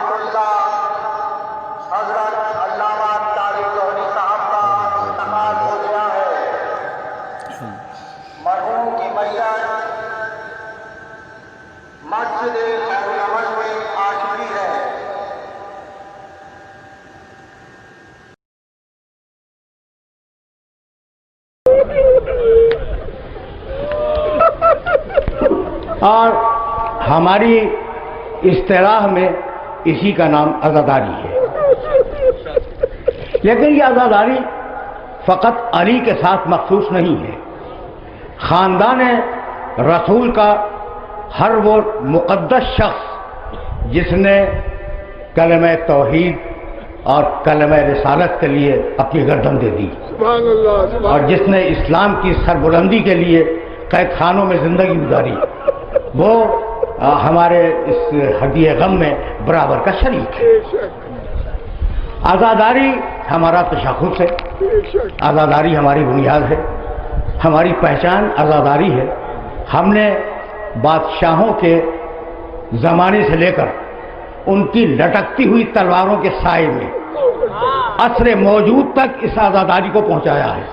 Ayatollah हजरत अल्लामा तारिक लोहरी साहब का इंतकाल हो गया है। मरहूम की मैयत मस्जिद खैरुल अमल में आ चुकी है। और हमारी इस्तिलाह में इसी का नाम आज़ादारी है। लेकिन ये आज़ादारी फ़कत अली के साथ मखसूस नहीं है। ख़ानदान रसूल का हर वो मुक़द्दस शख्स जिसने कलमे तौहीद और कलमे रिसालत के लिए अपनी गर्दन दे दी और जिसने इस्लाम की सरबुलंदी के लिए कैद खानों में ज़िंदगी गुजारी, वो हमारे इस हदिये गम में बराबर का शरीक है। आज़ादारी हमारा तशख़्ख़ुस है, आज़ादारी हमारी बुनियाद है, हमारी पहचान आज़ादारी है। हमने बादशाहों के ज़माने से लेकर उनकी लटकती हुई तलवारों के साए में असरे मौजूद तक इस आज़ादारी को पहुंचाया है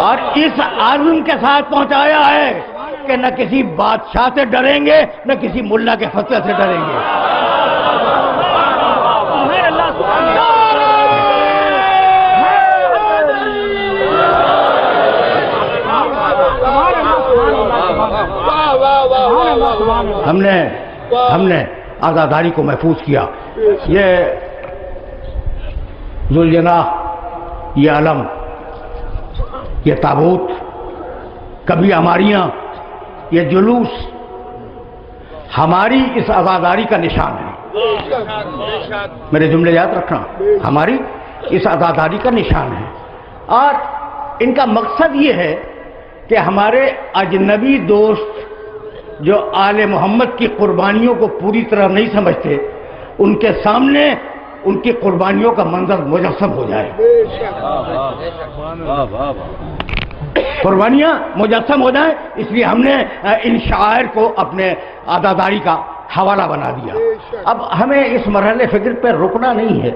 और इस आज़म के साथ पहुंचाया है कि न किसी बादशाह से डरेंगे न किसी मुल्ला के फतवे से डरेंगे। हमने आज़ादारी को महफूज किया। ये ज़ुल्जनाह, ये अलम, ये ताबूत, कभी अमारियाँ, ये जुलूस हमारी इस आज़ादारी का निशान है। मेरे जुमले याद रखना, हमारी इस आज़ादारी का निशान है। और इनका मकसद ये है कि हमारे अजनबी दोस्त जो आले मोहम्मद की कुर्बानियों को पूरी तरह नहीं समझते, उनके सामने उनकी कुर्बानियों का मंजर मुजस्सम हो जाए, कुर्बानियां मुजस्सम हो जाए। इसलिए हमने इन शायर को अपने आज़ादारी का हवाला बना दिया। अब हमें इस मरहले फ़िक्र पर रुकना नहीं है,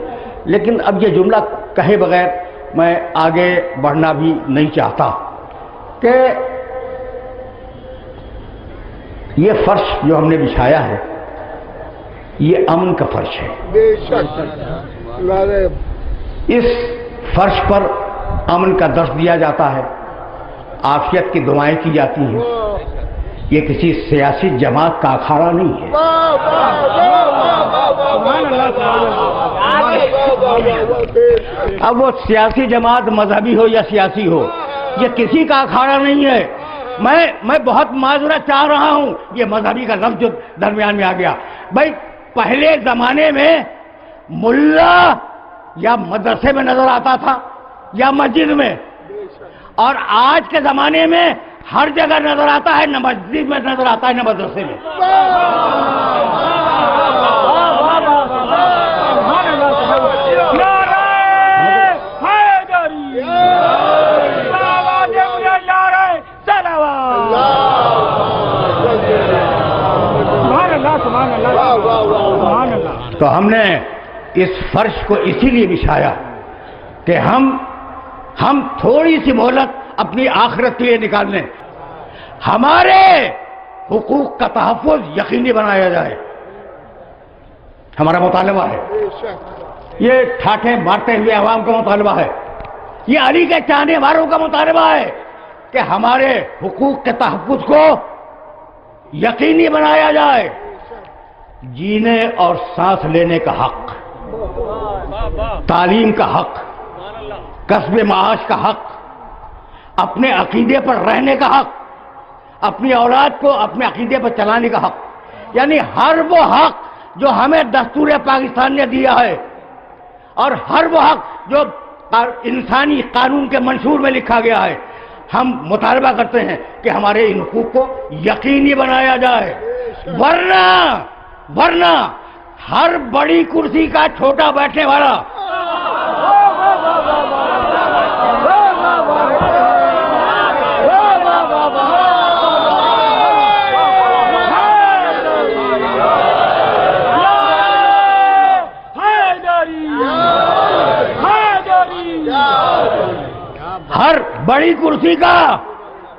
लेकिन अब ये जुमला कहे बगैर मैं आगे बढ़ना भी नहीं चाहता कि ये फर्श जो हमने बिछाया है ये अमन का फर्श है। इस फर्श पर अमन का दर्स दिया जाता है, आफियत की दुआएं की जाती हैं। ये किसी सियासी जमात का अखाड़ा नहीं है। अब वो सियासी जमात मजहबी हो या सियासी हो, ये किसी का अखाड़ा नहीं है। मैं बहुत माजूरत चाह रहा हूं, ये मजहबी का लफ्ज जो दरमियान में आ गया। भाई पहले जमाने में मुल्ला या मदरसे में नजर आता था या मस्जिद में, और आज के जमाने में हर जगह नजर आता है, न मस्जिद में नजर आता है न मदरसे में। तो हमने इस फर्श को इसीलिए बिछाया कि हम थोड़ी सी मोहलत अपनी आखिरत के लिए निकाल लें, हमारे हुकूक का तहफ़्फ़ुज़ यकीनी बनाया जाए। हमारा मुतालबा है, ये ठाठे मारते हुए अवाम का मुतालबा है, ये अली के चाहने वालों का मुतालबा है कि हमारे हुकूक के तहफ़्फ़ुज़ को यकीनी बनाया जाए। जीने और सांस लेने का हक, तालीम का हक, कस्बे माश का हक, अपने अकीदे पर रहने का हक, अपनी औलाद को अपने अकीदे पर चलाने का हक, यानी हर वो हक जो हमें दस्तूर पाकिस्तान ने दिया है और हर वो हक जो इंसानी कानून के मंशूर में लिखा गया है, हम मुतालबा करते हैं कि हमारे इन हुकूक को यकीनी बनाया जाए। वरना हर बड़ी कुर्सी का छोटा बैठने वाला بڑی کرسی کا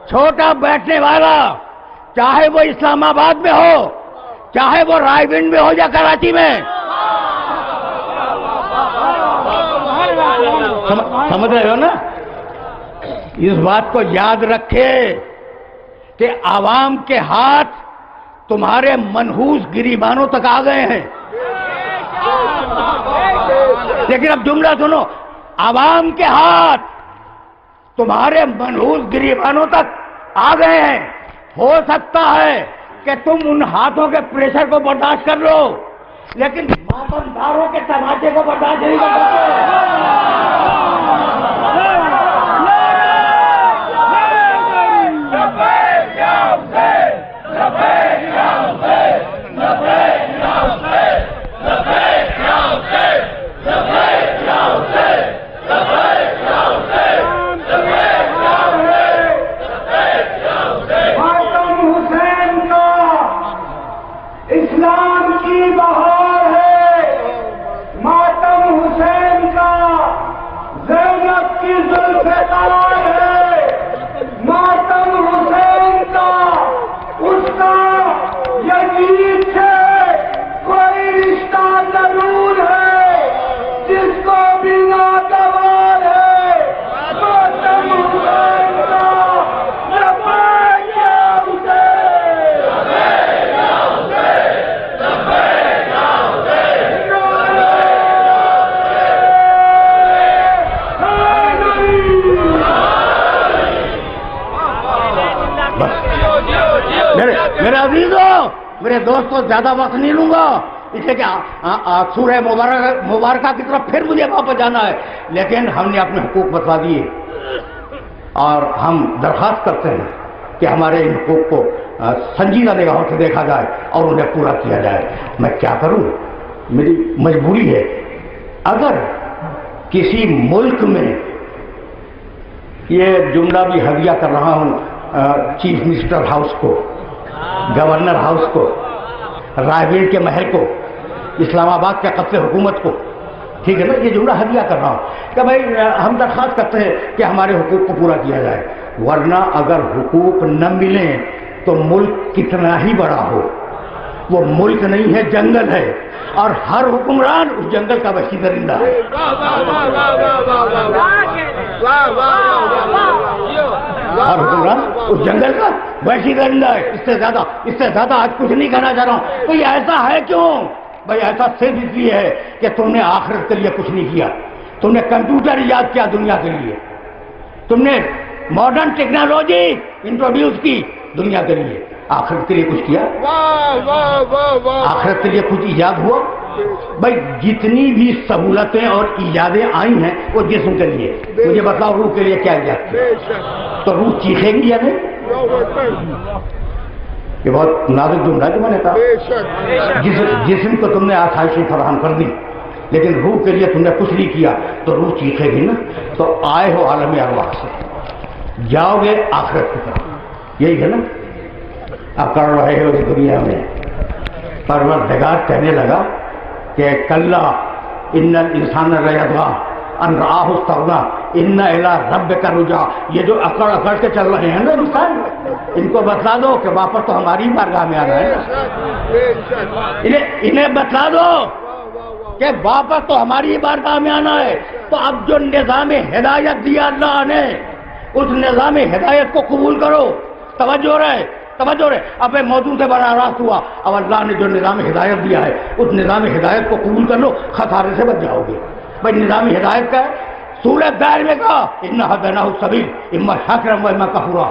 چھوٹا بیٹھنے والا، چاہے وہ اسلام آباد میں ہو، چاہے وہ رائے گنج میں ہو یا کراچی میں، سمجھ رہے ہو نا؟ اس بات کو یاد رکھے کہ عوام کے ہاتھ تمہارے منحوس گریبانوں تک آ گئے ہیں۔ لیکن اب جملہ سنو، عوام کے ہاتھ تمہارے منحوس گریبانوں تک آ گئے ہیں۔ ہو سکتا ہے کہ تم ان ہاتھوں کے پریشر کو برداشت کر لو، لیکن ماتمداروں کے تماچے کو برداشت نہیں کر اسلام کی بہار ہے، ماتم حسین کا، زینب کی زلف تار ہے، ماتم حسین کا، اس کا یزید سے کوئی رشتہ ضرور ہے، جس کو بھی ناگوار ہے، ماتم حسین کا، لبیک یا حسین۔ میرے عزیزوں، میرے دوستوں، زیادہ وقت نہیں لوں گا، اس لیے کہ سورہ مبارکہ کی طرف پھر مجھے واپس جانا ہے، لیکن ہم نے اپنے حقوق بتلا دیے اور ہم درخواست کرتے ہیں کہ ہمارے ان حقوق کو سنجیدہ نگاہوں سے دیکھا جائے اور انہیں پورا کیا جائے۔ میں کیا کروں، میری مجبوری ہے۔ اگر کسی ملک میں، یہ جملہ بھی ہدیہ کر رہا ہوں چیف منسٹر ہاؤس کو، گورنر ہاؤس کو، رائے گنج کے محل کو، اسلام آباد کے قتل حکومت کو، ٹھیک ہے نا، یہ جملہ ہدیہ کر رہا ہوں کہ بھائی ہم درخواست کرتے ہیں کہ ہمارے حقوق کو پورا کیا جائے، ورنہ اگر حقوق نہ ملیں تو ملک کتنا ہی بڑا ہو، وہ ملک نہیں ہے، جنگل ہے، اور ہر حکمران اس جنگل کا وحشی درندہ ہے۔ ہر حکمران اس جنگل کا وحشی درندہ ہے۔ اس سے زیادہ آج کچھ نہیں کہنا چاہ رہا ہوں۔ تو یہ ایسا ہے کیوں؟ بھائی ایسا صرف اس لیے ہے کہ تم نے آخرت کے لیے کچھ نہیں کیا۔ تم نے کمپیوٹر ایجاد کیا دنیا کے لیے، تم نے ماڈرن ٹیکنالوجی انٹروڈیوس کی دنیا کے لیے، آخرت کے لیے کچھ کیا؟ آخرت کے لیے کچھ ایجاد ہوا؟ بھائی جتنی بھی سہولتیں اور ایجادیں آئی ہیں وہ جسم کے لیے، مجھے بتاؤ روح کے لیے کیا ایجاد کیا؟ تو روح چیخے گی یا نہیں؟ یہ بہت نازک جملہ ہے جو میں نے کہا، جسم کو تم نے آسائشیں فراہم کر دی لیکن روح کے لیے تم نے کچھ نہیں کیا تو روح چیخے گی نا۔ تو آئے ہو عالم ارواح سے، جاؤ گے آخرت کی طرف، یہی ہے نا۔ اب کر رہے ہو اس دنیا میں، پروردگار کہنے لگا کہ کلا ان الانسان لیطغی ان رآہ استغنی ان الی ربک رجعا۔ یہ جو اکڑ اکڑ کے چل رہے ہیں نا انسان، ان کو بتلا دو کہ واپس تو ہماری بارگاہ میں آنا ہے، انہیں بتلا دو کہ واپس تو ہماری بارگاہ میں آنا ہے۔ تو اب جو نظام ہدایت دیا اللہ نے، اس نظام ہدایت کو قبول کرو۔ توجہ رہے۔ اب موضوع سے براہ راست ہوا، اب اللہ نے جو نظام ہدایت دیا ہے اس نظام ہدایت کو قبول کر لو، خسارے سے بچ جاؤ گے۔ بھائی نظام ہدایت کا ہے، سورہ دائر میں کہا اِنَّا هَدَيْنَاهُ السَّبِيلَ اِمَّا شَاكِرًا وَإِمَّا كَفُورًا۔